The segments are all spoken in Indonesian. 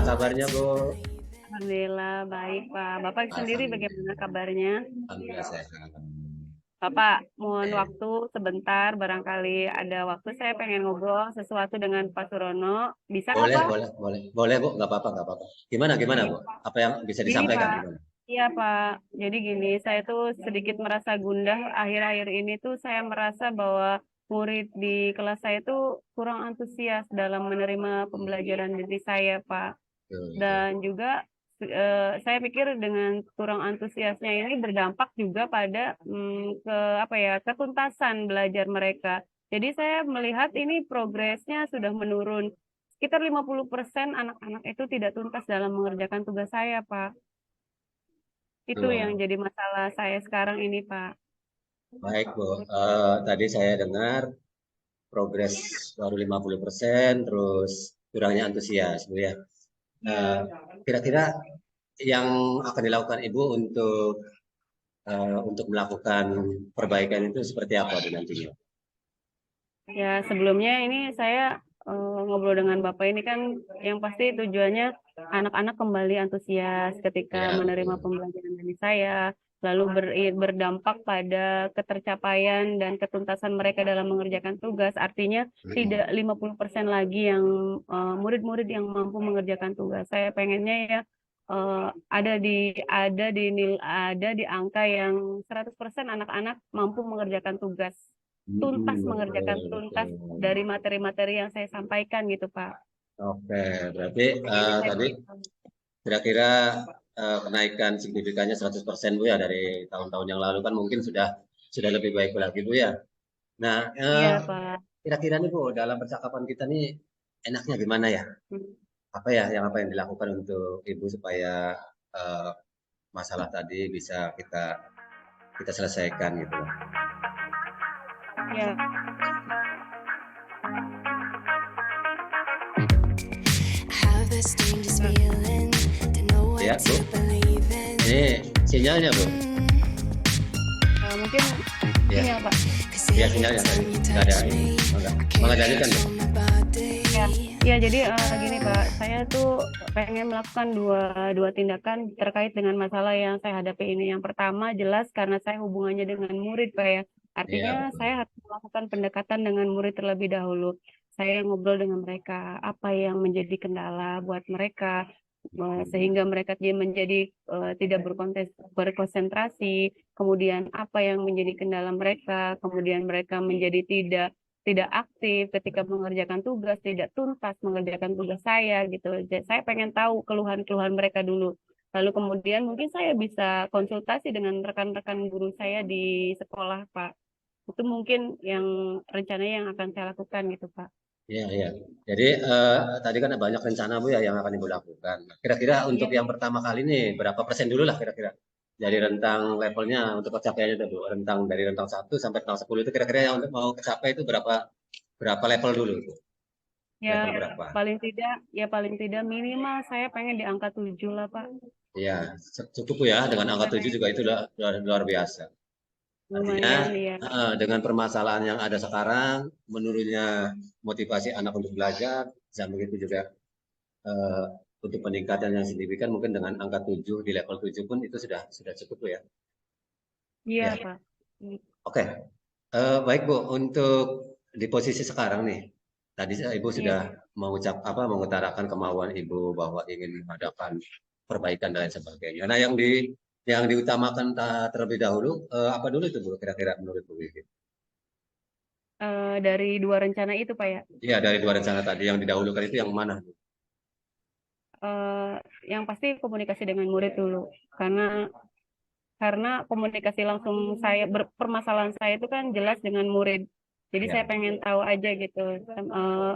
kabarnya, Bu? Alhamdulillah baik Pak. Bapak sendiri bagaimana Alhamdulillah. kabarnya? Alhamdulillah sehat. Bapak mohon Eh, waktu sebentar, barangkali ada waktu saya pengen ngobrol sesuatu dengan Pak Surono. Bisa nggak boleh, Pak? boleh, boleh. Boleh, Bu. Nggak apa-apa, nggak apa-apa. Gimana, gimana, Iya, Bu? Apa yang bisa gini disampaikan? Pak. Gimana? Iya Pak. Jadi gini, saya tuh sedikit merasa gundah akhir-akhir ini tuh saya merasa bahwa murid di kelas saya tuh kurang antusias dalam menerima pembelajaran dari saya Pak. Tuh. Dan juga saya pikir dengan kurang antusiasnya ini berdampak juga pada ke apa ya ketuntasan belajar mereka. Jadi saya melihat ini progresnya sudah menurun. Sekitar 50% anak-anak itu tidak tuntas dalam mengerjakan tugas saya, Pak. Itu yang Tuh. jadi masalah saya sekarang ini, Pak. Baik, Bu. Tadi saya dengar progres baru 50%, terus kurangnya antusias, Bu ya. Eh, Iya. Kira-kira yang akan dilakukan Ibu untuk melakukan perbaikan itu seperti apa Bu, nantinya? Ya, sebelumnya ini saya ngobrol dengan Bapak ini kan yang pasti tujuannya anak-anak kembali antusias ketika Ya, menerima betul. pembelajaran dari saya, lalu berdampak pada ketercapaian dan ketuntasan mereka dalam mengerjakan tugas. Artinya tidak Mm-mm. 50% lagi yang murid-murid yang mampu mengerjakan tugas. Saya pengennya ya ada di angka yang 100% anak-anak mampu mengerjakan tugas tuntas mengerjakan Betul, tuntas betul. dari materi-materi yang saya sampaikan gitu Pak. Oke, berarti Ini saya tadi kira-kira kenaikan signifikannya 100% Bu ya dari tahun-tahun yang lalu kan mungkin sudah lebih baik lagi Bu ya. Nah, iya Pak. kira-kira nih Bu dalam percakapan kita nih enaknya gimana ya? Apa yang dilakukan untuk Ibu supaya eh, masalah tadi bisa kita kita selesaikan gitu loh. Ya, Have the strangest feeling, don't know what Ya, to Bu. believe in. Ini sinyalnya, Bu. mungkin Ya, ini ya Pak. Cause ya every sinyalnya tadi time you nggak ada touch ini. me, Enggak. I can't Mengendalikan, Bu. control my body. Ya, ya jadi gini Pak, saya tuh pengen melakukan dua dua tindakan terkait dengan masalah yang saya hadapi ini. Yang pertama jelas karena saya hubungannya dengan murid Pak ya. Iya, Artinya saya betul. harus melakukan pendekatan dengan murid terlebih dahulu. Saya ngobrol dengan mereka, apa yang menjadi kendala buat mereka, sehingga mereka menjadi tidak berkonsentrasi, kemudian apa yang menjadi kendala mereka, kemudian mereka menjadi tidak aktif ketika mengerjakan tugas, tidak tuntas mengerjakan tugas saya gitu. Jadi saya pengen tahu keluhan-keluhan mereka dulu. Lalu kemudian mungkin saya bisa konsultasi dengan rekan-rekan guru saya di sekolah, Pak. Itu mungkin yang rencananya yang akan saya lakukan gitu, Pak. Iya, iya. Jadi tadi kan ada banyak rencana Bu ya yang akan Ibu lakukan. Nah, kira-kira untuk Iya, yang pertama kali nih berapa persen dulu lah kira-kira dari rentang levelnya untuk pencapaiannya itu Bu. Dari rentang 1 sampai rentang 10 itu kira-kira yang untuk mau kecapai itu berapa berapa level dulu itu? ya Level berapa? paling tidak minimal saya pengen di angka 7 lah, Pak. Iya, cukup ya dengan angka Saya 7 pengen juga itu luar, luar biasa. Artinya lumayan ya. dengan permasalahan yang ada sekarang, menurunnya motivasi anak untuk belajar, dan begitu juga eh, untuk peningkatan yang signifikan mungkin dengan angka 7 di level 7 pun itu sudah cukup ya. Iya, Ya, Pak. oke. Baik Bu, untuk di posisi sekarang nih, tadi Ibu Iya. sudah mengutarakan kemauan Ibu bahwa ingin mengadakan perbaikan dan lain sebagainya. Nah, yang diutamakan terlebih dahulu apa dulu itu Bu kira-kira menurut Bu Vivi? Dari dua rencana itu, Pak ya. Iya, dari dua rencana tadi yang didahulukan itu yang mana? Eh, yang pasti komunikasi dengan murid dulu, karena komunikasi langsung permasalahan saya itu kan jelas dengan murid. Jadi saya Ya, pengen tahu aja gitu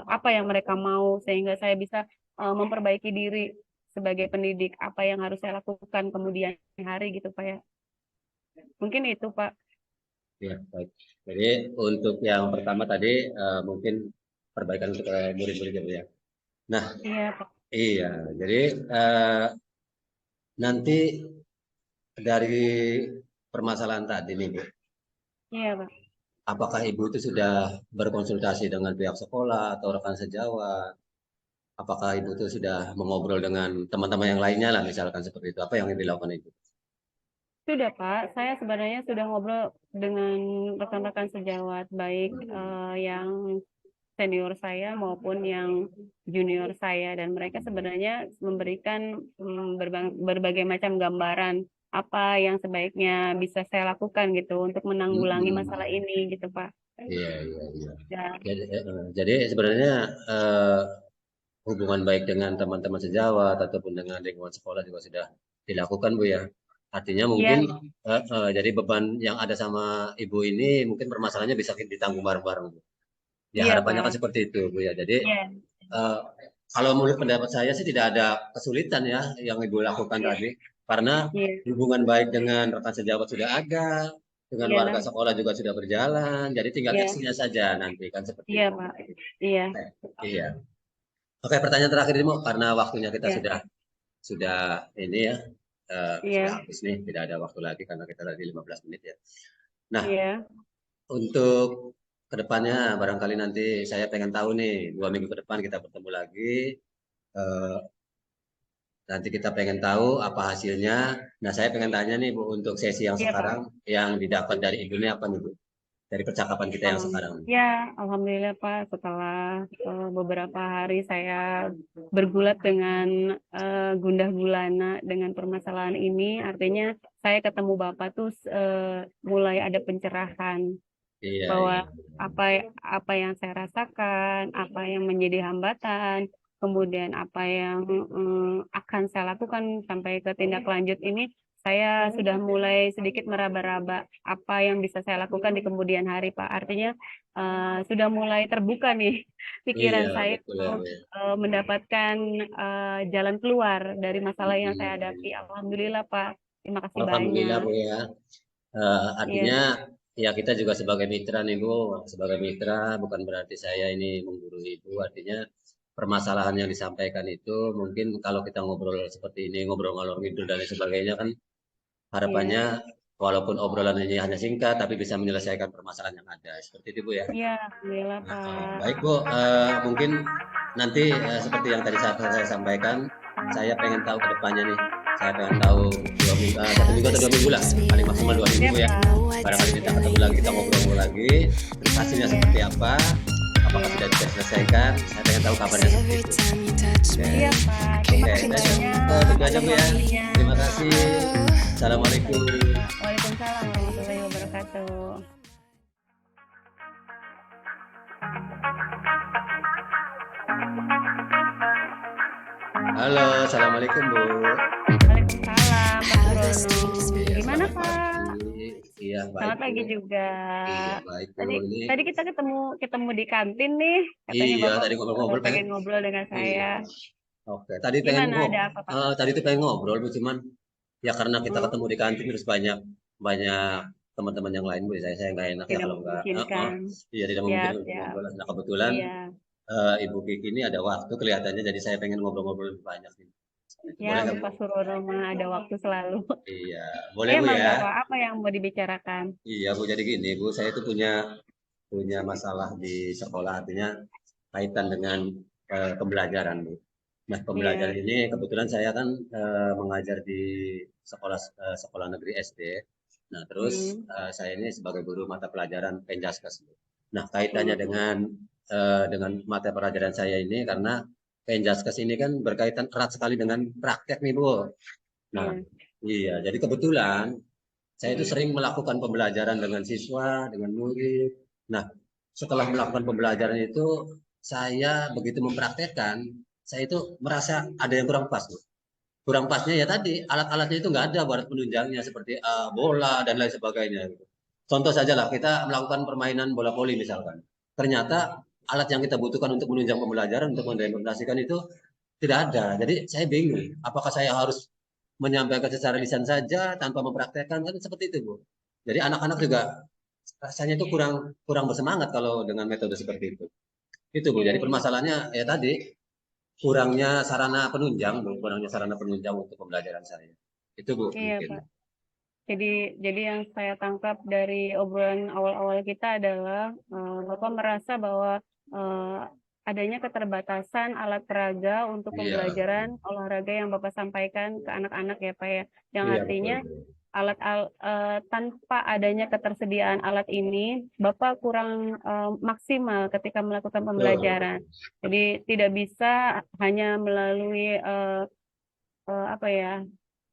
apa yang mereka mau sehingga saya bisa memperbaiki diri sebagai pendidik, apa yang harus saya lakukan kemudian hari gitu Pak ya. Mungkin itu Pak. ya, baik. Jadi untuk yang pertama tadi mungkin perbaikan untuk murid-murid ya, Bu ya. Nah, Iya Pak. iya. Jadi nanti dari permasalahan tadi nih, Bu, Iya Pak. apakah Ibu itu sudah berkonsultasi dengan pihak sekolah atau rekan sejawat? apakah Ibu tuh sudah mengobrol dengan teman-teman yang lainnya lah, misalkan seperti itu. Apa yang dilakukan Ibu? Sudah Pak, saya sebenarnya sudah ngobrol dengan rekan-rekan sejawat, baik yang senior saya maupun yang junior saya, dan mereka sebenarnya memberikan berbagai macam gambaran apa yang sebaiknya bisa saya lakukan gitu untuk menanggulangi masalah Hmm. ini gitu Pak. Iya, iya, iya. Dan Jadi sebenarnya hubungan baik dengan teman-teman sejawat ataupun dengan lingkungan sekolah juga sudah dilakukan Bu ya. Artinya ya, mungkin jadi beban yang ada sama Ibu ini mungkin permasalahannya bisa ditanggung bareng-bareng Bu. Ya iya harapannya kan Pak. seperti itu Bu ya. Jadi Iya, eh, kalau menurut pendapat saya sih tidak ada kesulitan ya yang Ibu lakukan iya, tadi, karena iya, hubungan baik dengan rekan sejawat sudah ada, dengan warga iya, sekolah juga sudah berjalan, jadi tinggal iya, aksinya saja nanti kan seperti iya itu. Pak. Iya, Iya. Oke, pertanyaan terakhir ini, Mo, karena waktunya kita iya, sudah ini ya, sudah iya, habis nih, tidak ada waktu lagi karena kita tadi 15 menit ya. Nah, iya. untuk kedepannya barangkali nanti saya pengen tahu nih, 2 minggu ke depan kita bertemu lagi, eh, nanti kita pengen tahu apa hasilnya. Nah, saya pengen tanya nih Bu, untuk sesi yang Iya Pak. sekarang yang didapat dari Ibu ini apa nih Bu? Dari percakapan kita yang Um, sekarang. ya, Alhamdulillah Pak, setelah beberapa hari saya bergulat dengan gundah gulana dengan permasalahan ini, artinya saya ketemu Bapak tuh mulai ada pencerahan Iya, bahwa iya. apa yang saya rasakan, apa yang menjadi hambatan, kemudian apa yang akan saya lakukan sampai ke tindak lanjut ini, saya sudah mulai sedikit meraba-raba apa yang bisa saya lakukan di kemudian hari, Pak. Artinya sudah mulai terbuka nih Iya, pikiran saya betul ya Bu untuk ya. mendapatkan jalan keluar dari masalah yang saya hadapi. Hmm. Alhamdulillah, Pak. Terima kasih Alhamdulillah banyak. Bu ya. Iya, Artinya ya kita juga sebagai mitra nih Bu, sebagai mitra bukan berarti saya ini menggurui Ibu, artinya permasalahan yang disampaikan itu mungkin kalau kita ngobrol seperti ini, ngobrol ngalor ngidul dan lain sebagainya kan harapannya iya. walaupun obrolan ini hanya singkat tapi bisa menyelesaikan permasalahan yang ada. Seperti itu Bu ya. Iya, alhamdulillah Pak. Baik Bu, mungkin nanti seperti yang tadi saya sampaikan, saya pengen tahu ke depannya nih. Saya pengen tahu 2 minggu, 1 minggu atau 2 minggu lah, paling maksimal 2 minggu Iya Bu ya. Pak. Barangkali kita ketemu lagi, kita ngobrol-ngobrol lagi, terus hasilnya seperti Iya, apa, apakah sudah bisa diselesaikan, saya pengen tahu kabarnya seperti Every itu. time you touch Oke, me, iya Pak. I Terima oke, can't kasih saya control banyak tunggu aja atas Bu ya. waktunya. Terima kasih. Assalamualaikum. Waalaikumsalam warahmatullahi wabarakatuh. Halo, assalamualaikum Bu. Waalaikumsalam Pak how the Surono. strangest Iya, Gimana selamat Pak? pagi. Iya, baik Selamat Bu. pagi juga. Iya, baik Bu. Tadi Ini tadi kita ketemu di kantin nih. Katanya iya Bapak tadi ngobrol-ngobrol pengen pengen ngobrol dengan iya. saya. Oke, tadi pengen Gimana, ada apa Pak? tadi tuh pengen ngobrol Bu, cuman ya karena kita Hmm, ketemu di kantin terus banyak banyak teman-teman yang lain Bu, saya nggak enak ya tidak kalau nggak memungkinkan. iya tidak Siap, memungkinkan untuk siap. ngobrol. Nah, kebetulan Iya. Ibu Kiki ini ada waktu kelihatannya jadi saya pengen ngobrol-ngobrol lebih banyak nih. Itu Ya, boleh nggak untuk Bu? Pak Surono mah ada waktu selalu. Iya, boleh Ya, Bu ya? mangga Pak. Apa yang mau dibicarakan? Iya Bu, jadi gini Bu, saya itu punya punya masalah di sekolah artinya kaitan dengan pembelajaran Bu. Nah, pembelajaran Iya. ini kebetulan saya kan mengajar di sekolah sekolah negeri SD. Nah, terus Hmm. saya ini sebagai guru mata pelajaran Penjaskes. Nah, kaitannya Hmm. dengan mata pelajaran saya ini karena Penjaskes ini kan berkaitan erat sekali dengan praktek nih, Bu. Nah, Iya. iya, jadi kebetulan saya itu Hmm. sering melakukan pembelajaran dengan siswa, dengan murid. Nah, setelah melakukan pembelajaran itu, saya begitu mempraktekkan, saya itu merasa ada yang kurang pas, Bu. Kurang pasnya ya tadi, alat-alatnya itu nggak ada buat penunjangnya seperti bola dan lain sebagainya. Gitu. Contoh saja lah, kita melakukan permainan bola voli misalkan. Ternyata alat yang kita butuhkan untuk menunjang pembelajaran, untuk mengimplementasikan itu tidak ada. Jadi saya bingung, apakah saya harus menyampaikan secara lisan saja tanpa mempraktekkan kan seperti itu Bu. Jadi anak-anak juga rasanya itu kurang kurang bersemangat kalau dengan metode seperti itu. Itu Bu. Iya, Jadi iya. permasalahannya ya tadi kurangnya sarana penunjang Bu, kurangnya sarana penunjang untuk pembelajaran saya. Itu Bu Iya, mungkin. Pak. Jadi, yang saya tangkap dari obrolan awal-awal kita adalah Bapak merasa bahwa eh, adanya keterbatasan alat peraga untuk Iya, pembelajaran olahraga yang Bapak sampaikan ke anak-anak ya Pak ya. Yang iya betul. artinya tanpa adanya ketersediaan alat ini, Bapak kurang maksimal ketika melakukan Betul, pembelajaran. betul. Jadi tidak bisa hanya melalui apa ya,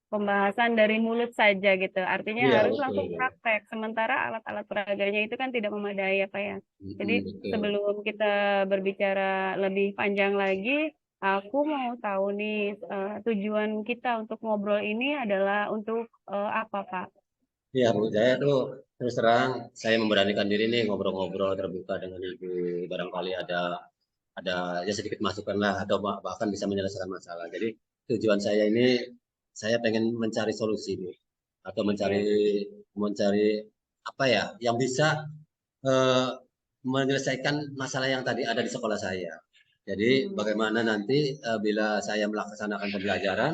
pembahasan dari mulut saja gitu. Artinya Iya, harus betul. langsung praktek. Sementara alat-alat peraganya itu kan tidak memadai ya Pak ya. Jadi Betul. sebelum kita berbicara lebih panjang lagi, aku mau tahu nih tujuan kita untuk ngobrol ini adalah untuk apa Pak? Iya, Bu. Saya tuh terus terang saya memberanikan diri nih ngobrol-ngobrol terbuka dengan Ibu. Barangkali ada ya sedikit masukan lah atau bahkan bisa menyelesaikan masalah. Jadi tujuan saya ini saya pengen mencari solusi, Bu. Atau mencari Ya, mencari apa ya yang bisa eh, menyelesaikan masalah yang tadi ada di sekolah saya. Jadi hmm, bagaimana nanti bila saya melaksanakan pembelajaran,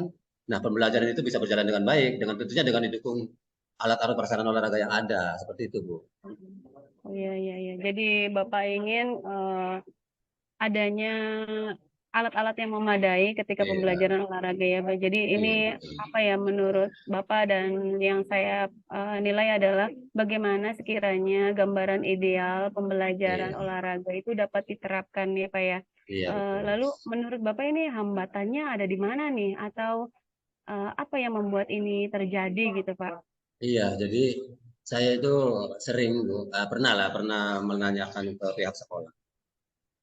nah pembelajaran itu bisa berjalan dengan baik, dengan tentunya dengan didukung alat-alat perasaan olahraga yang ada, seperti itu, Bu. oh iya iya iya. Jadi Bapak ingin adanya alat-alat yang memadai ketika Iya, pembelajaran olahraga ya, Pak. Jadi iya, ini betul. apa ya menurut Bapak dan yang saya nilai adalah bagaimana sekiranya gambaran ideal pembelajaran Iya, olahraga itu dapat diterapkan ya, Pak ya. iya, betul. Lalu menurut Bapak ini hambatannya ada di mana nih atau apa yang membuat ini terjadi gitu, Pak? Iya, jadi saya itu sering, Bu, pernah menanyakan ke pihak sekolah.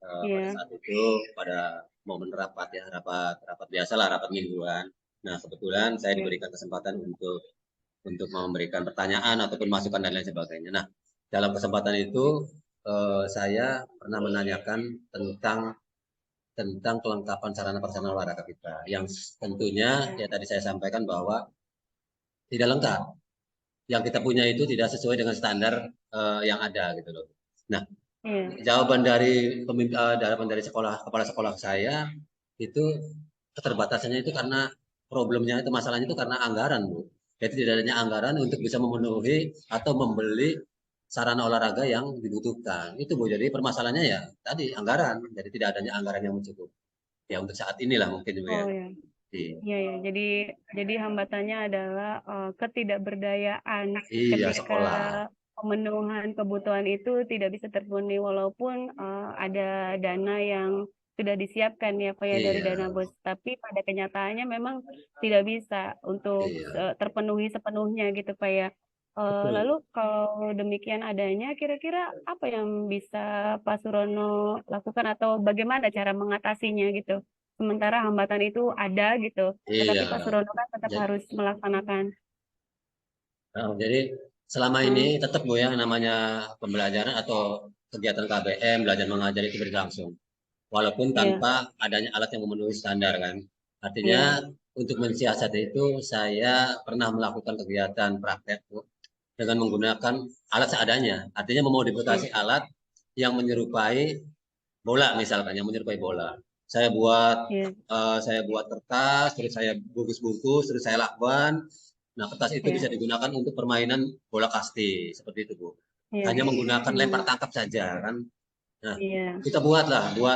Pada Iya, saat itu pada momen rapat ya, rapat biasalah, rapat mingguan. Nah, kebetulan saya iya, diberikan kesempatan untuk memberikan pertanyaan ataupun masukan dan lain sebagainya. Nah, dalam kesempatan itu saya pernah menanyakan tentang tentang kelengkapan sarana prasarana olahraga kita, yang tentunya iya, ya tadi saya sampaikan bahwa tidak lengkap. Yang kita punya itu tidak sesuai dengan standar yang ada gitu loh. Nah, iya, jawaban dari kepala sekolah saya itu keterbatasannya itu karena problemnya itu masalahnya itu karena anggaran, Bu. Jadi tidak adanya anggaran untuk bisa memenuhi atau membeli sarana olahraga yang dibutuhkan. Itu, Bu. Jadi permasalahannya ya tadi anggaran. Jadi tidak adanya anggaran yang mencukupi. Ya untuk saat inilah mungkin, Bu, ya. oh ya. Iya, Iya ya, jadi hambatannya adalah ketidakberdayaan iya ketika sekolah. pemenuhan kebutuhan itu tidak bisa terpenuhi walaupun ada dana yang sudah disiapkan ya Pak ya dari Iya, dana bos, tapi pada kenyataannya memang tidak bisa untuk iya. terpenuhi sepenuhnya gitu Pak ya. Lalu Betul. kalau demikian adanya, kira-kira apa yang bisa Pak Surono lakukan atau bagaimana cara mengatasinya gitu? Sementara hambatan itu ada gitu, tetapi Iya. Pak Surono kan tetap Jadi, harus melaksanakan. jadi selama ini Hmm, tetap, Bu, ya namanya pembelajaran atau kegiatan KBM belajar mengajar itu berlangsung. Walaupun iya, tanpa adanya alat yang memenuhi standar kan. Artinya iya, untuk mensiasati itu saya pernah melakukan kegiatan praktek, Bu, dengan menggunakan alat seadanya. Artinya memodifikasi iya, alat yang menyerupai bola misalkan, yang menyerupai bola. Saya buat iya, saya buat kertas, terus saya bungkus-bungkus, terus saya lakban. Nah, kertas itu bisa iya, digunakan untuk permainan bola kasti, seperti itu, Bu. iya, Hanya menggunakan lempar hmm, tangkap saja kan. Nah, iya, kita buat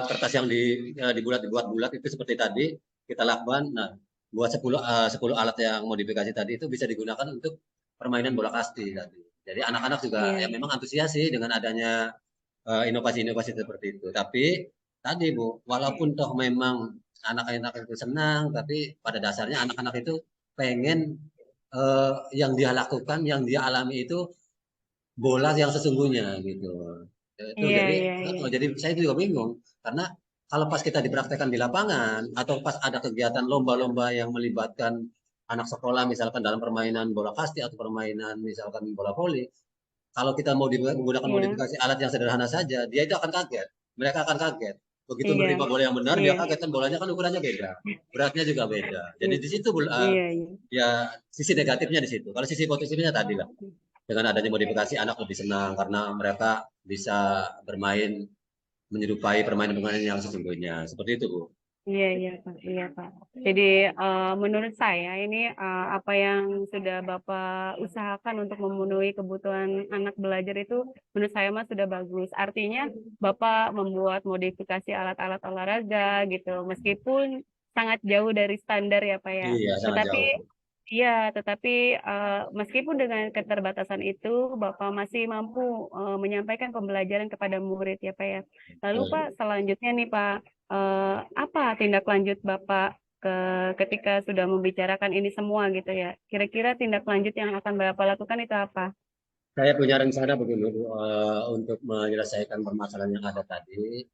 kertas yang dibuat bulat itu seperti tadi, kita lakban. Nah, buat 10 alat yang modifikasi tadi itu bisa digunakan untuk permainan bola kasti tadi. Jadi anak-anak juga ya iya, memang antusias sih dengan adanya inovasi-inovasi seperti itu. Tapi tadi, Bu, walaupun toh memang anak-anak itu senang, tapi pada dasarnya anak-anak itu pengen yang dia lakukan, yang dia alami itu bola yang sesungguhnya gitu. Itu iya, jadi iya, iya, jadi saya juga bingung karena kalau pas kita dipraktekkan di lapangan atau pas ada kegiatan lomba-lomba yang melibatkan anak sekolah misalkan dalam permainan bola kasti atau permainan misalkan bola voli, kalau kita mau menggunakan iya, modifikasi alat yang sederhana saja, dia itu akan kaget. Mereka akan kaget. Begitu iya, menerima bola yang benar, dia iya, kaget kan bolanya kan ukurannya beda, beratnya juga beda. Jadi iya, di situ iya, iya, ya sisi negatifnya di situ. Kalau sisi positifnya tadi lah, dengan adanya modifikasi anak lebih senang karena mereka bisa bermain menyerupai permainan-permainan yang sesungguhnya. Seperti itu, Bu. Iya Pak, iya Pak. Jadi menurut saya ini apa yang sudah Bapak usahakan untuk memenuhi kebutuhan anak belajar itu menurut saya mah sudah bagus. Artinya Bapak membuat modifikasi alat-alat olahraga gitu, meskipun sangat jauh dari standar ya Pak ya. Iya, sangat Tetapi jauh. tetapi meskipun dengan keterbatasan itu Bapak masih mampu menyampaikan pembelajaran kepada murid ya Pak ya. Lalu Pak, selanjutnya nih Pak, apa tindak lanjut Bapak ketika sudah membicarakan ini semua gitu ya? Kira-kira tindak lanjut yang akan Bapak lakukan itu apa? Saya punya rencana begini untuk menyelesaikan permasalahan yang ada tadi.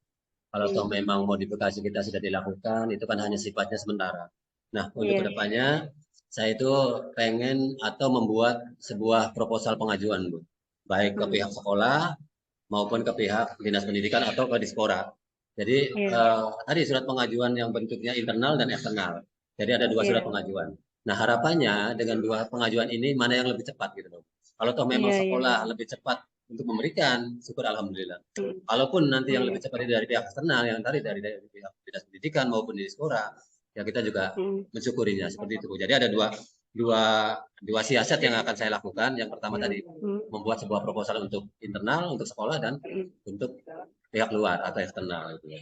Kalau toh Hmm, memang modifikasi kita sudah dilakukan, itu kan hanya sifatnya sementara. Nah, untuk Iya, kedepannya, saya itu pengen atau membuat sebuah proposal pengajuan, Bu. Baik ke hmm, pihak sekolah maupun ke pihak dinas pendidikan atau ke Dispora. Jadi iya, tadi surat pengajuan yang bentuknya internal dan eksternal. Jadi ada dua surat iya, pengajuan. Nah, harapannya dengan dua pengajuan ini mana yang lebih cepat gitu loh. Kalau toh memang iya, iya, sekolah lebih cepat untuk memberikan, syukur alhamdulillah. hmm, Kalaupun nanti yang iya, lebih cepat itu dari pihak eksternal, yang tadi dari pihak dinas pendidikan maupun di Dispora, ya kita juga hmm, mensyukurinya seperti itu. Jadi ada dua dua siasat yang akan saya lakukan. Yang pertama tadi hmm, membuat sebuah proposal untuk internal, untuk sekolah dan hmm. untuk pihak luar atau eksternal gitu ya.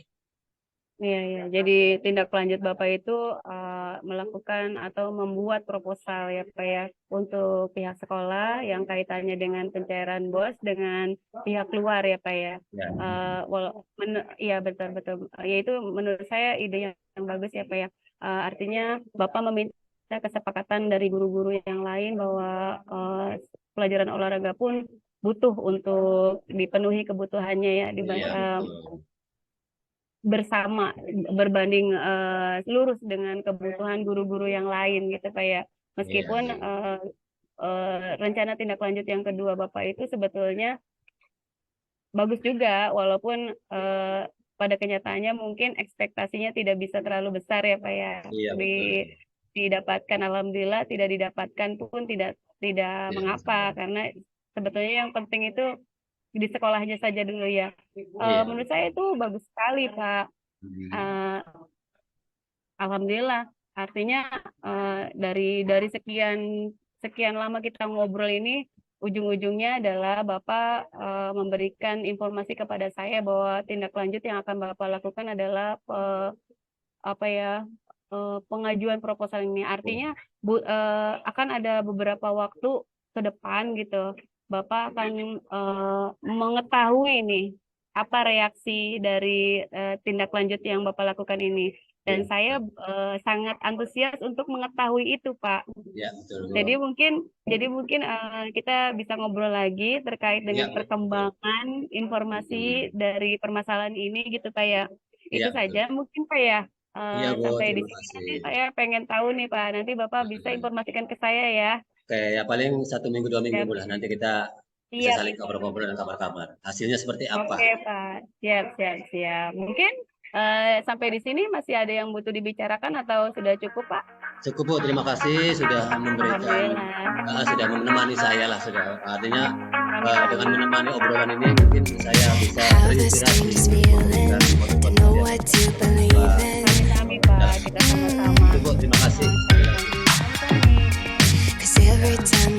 Iya, iya. Jadi tindak lanjut Bapak itu melakukan atau membuat proposal ya Pak ya untuk pihak sekolah yang kaitannya dengan pencairan BOS dengan pihak luar ya Pak ya. Ya, Iya betul betul. Ya itu menurut saya ide yang bagus ya Pak ya. Artinya Bapak meminta kesepakatan dari guru-guru yang lain bahwa pelajaran olahraga pun butuh untuk dipenuhi kebutuhannya ya iya betul. bersama berbanding lurus dengan kebutuhan guru-guru yang lain gitu Pak ya. Iya, Meskipun iya. rencana tindak lanjut yang kedua Bapak itu sebetulnya bagus juga walaupun pada kenyataannya mungkin ekspektasinya tidak bisa terlalu besar ya Pak ya. Iya betul. Didapatkan alhamdulillah, tidak didapatkan pun tidak Iya, mengapa karena sebetulnya yang penting itu di sekolahnya saja dulu ya. iya. Menurut saya itu bagus sekali Pak. Hmm, Eh, Alhamdulillah. Artinya dari sekian sekian lama kita ngobrol ini, ujung-ujungnya adalah Bapak memberikan informasi kepada saya bahwa tindak lanjut yang akan Bapak lakukan adalah apa ya pengajuan proposal ini. Artinya akan ada beberapa waktu ke depan gitu, Bapak akan mengetahui nih apa reaksi dari tindak lanjut yang Bapak lakukan ini. Dan iya, saya sangat antusias untuk mengetahui itu, Pak. iya betul. Bu. Jadi mungkin kita bisa ngobrol lagi terkait Iya, dengan betul. perkembangan informasi Hmm, dari permasalahan ini gitu, Pak ya. iya Itu betul. saja mungkin, Pak ya. Iya, Bu, Sampai di terima sini kasih. nanti saya pengen tahu nih, Pak. Nanti Bapak bisa Hmm. informasikan ke saya ya. Oke, ya paling 1 minggu 2 minggu Siap, lah. Nanti kita bisa siap. saling ngobrol-ngobrol dan kabar-kabar. Hasilnya seperti apa? Oke, Pak. Siap, siap, siap. Mungkin sampai di sini masih ada yang butuh dibicarakan atau sudah cukup, Pak? Cukup Bu, terima kasih sudah memberikan, Alhamdulillah. sudah menemani saya lah sudah. Artinya dengan Sama-sama. menemani obrolan ini mungkin saya bisa Have the terinspirasi strangest untuk feeling memberikan to motivasi know yang what to believe in Sami-sami, dan Pak. Kita sama-sama. itu Bu, terima kasih. Sami-sami. Sami-sami. cause every time